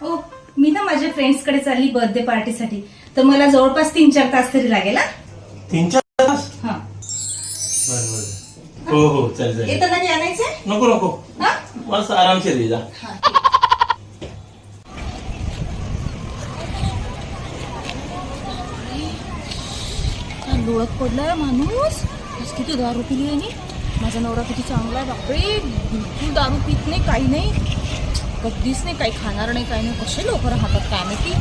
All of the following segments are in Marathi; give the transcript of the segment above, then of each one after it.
हो, मी ना माझ्या फ्रेंड्सकडे चालली बर्थडे पार्टीसाठी, तर मला जवळपास 3-4 तास तरी लागेल. 3-4 तास? हा. बरोबर. हो हो, चल चल. येताना काही आणायचंय? नको नको, मस्त आरामशीर ये जा. लोळत पडलाय माणूस. आज किती दारू पिली आहे. माझा नवरा किती चांगला आहे बापरे. बिलकुल दारू पित नाही, काही नाही, कधीच नाही, काही खाणार नाही, काही नाही. कसे लोक राहतात काय माहिती.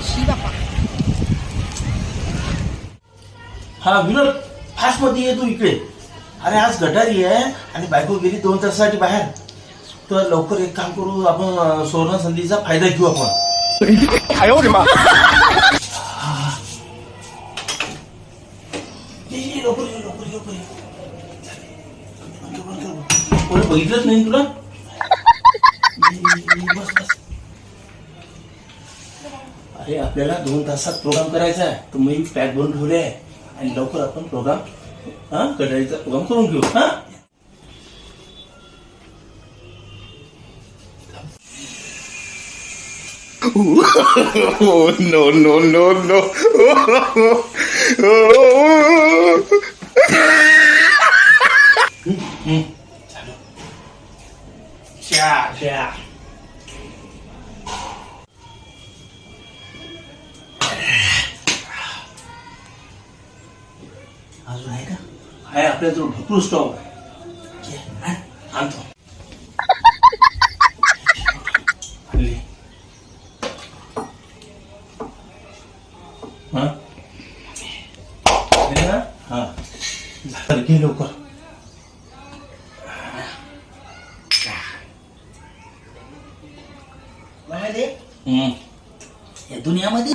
शी बापा. हा विनोद, फास्ट मध्ये ये तू इकडे. अरे आज गटारी आहे आणि बायको गेली 2 तासासाठी बाहेर. तर लवकर एक काम करू आपण, सुवर्ण संधीचा फायदा घेऊ आपण. कोणी बघितलंच नाही तुला. अरे आपल्याला 2 तासात प्रोग्राम करायचा आहे, तर मी पॅक बनवून ठेवले आहे आणि लवकर आपण प्रोग्राम गटारीचा प्रोग्राम करून घेऊ. हा no, no, no, no. अजून आहे का? आहे आपल्याजवळ भरपूर स्टॉक आहे. आणतो. हा झालं, घे लवकर. या दुनियामध्ये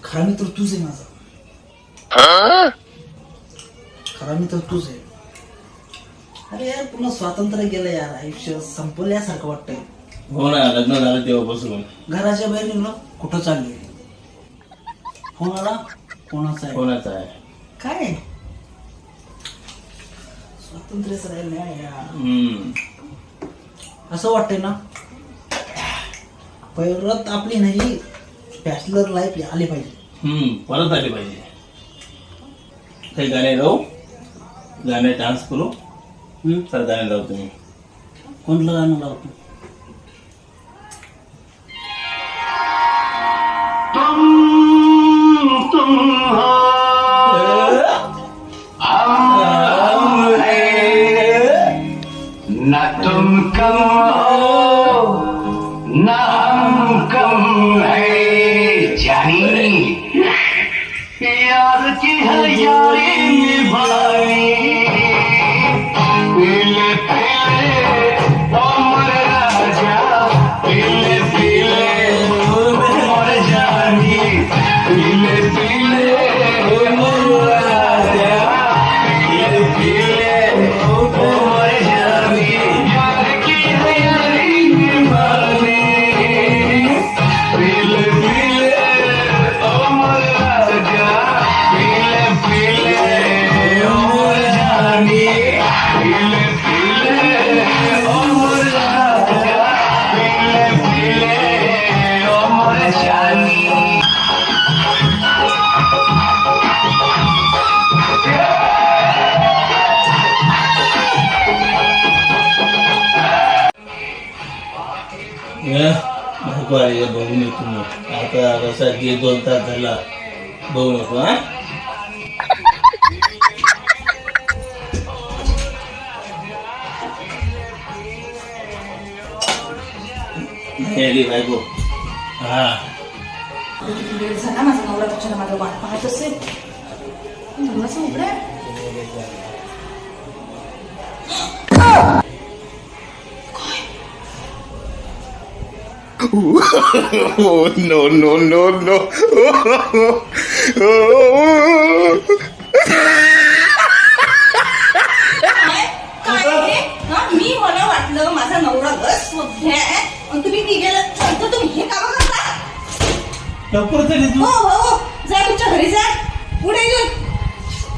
खरा मित्र तूच आहे माझा. खरा मित्र तूच आहे. अरे यार, पुन्हा स्वातंत्र्य गेलं यार. आयुष्य संपल्यासारखं वाटतंय. हो ना, लग्न झालं तेव्हापासून. घराच्या बाहेर निघलो, कुठं चाललोय, फोन आला, कोणाचा आहे, कोणाचा आहे, काय स्वातंत्र्यच राहील नाही यार. असं वाटतंय ना, परत आपली नाही बॅचलर लाईफ आली पाहिजे. परत आली पाहिजे. काही गाणे लावू, गाणे डान्स करू. तर गाणे लावू. तुम्ही कोणतं गाणं लावतो? ना तुम कम हो ना हम कम है जानी, यार की है यारी निभानी. पीले पीले उम्र राजा, पीले पीले उम्र जानी, पीले पीले उम्र राजा, पीले पीले उम्र जानी, यार की है यारी निभानी. पीले पीले उम्र राजा, पीले पीले उम्र जानी, पीले पीले उम्र राजा, पीले पीले उम्र जानी. नको आले बघून येतो मग. आता कसा 2 तास झाला, बघू नको. बायको. हा लेट झाला. माझा नवरा तुझ्या माझा वाट पाहत असेल. नवराचं उघडा. no, no, no, no. मी मला वाटलं माझा नवरा बस आणि तुम्ही निघाला, तुम्ही हे काम करता. लवकर तरी तू. हो हो हो, जा तुमच्या घरी जा. पुढे ये.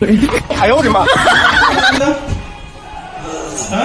哎呦我的妈！ हा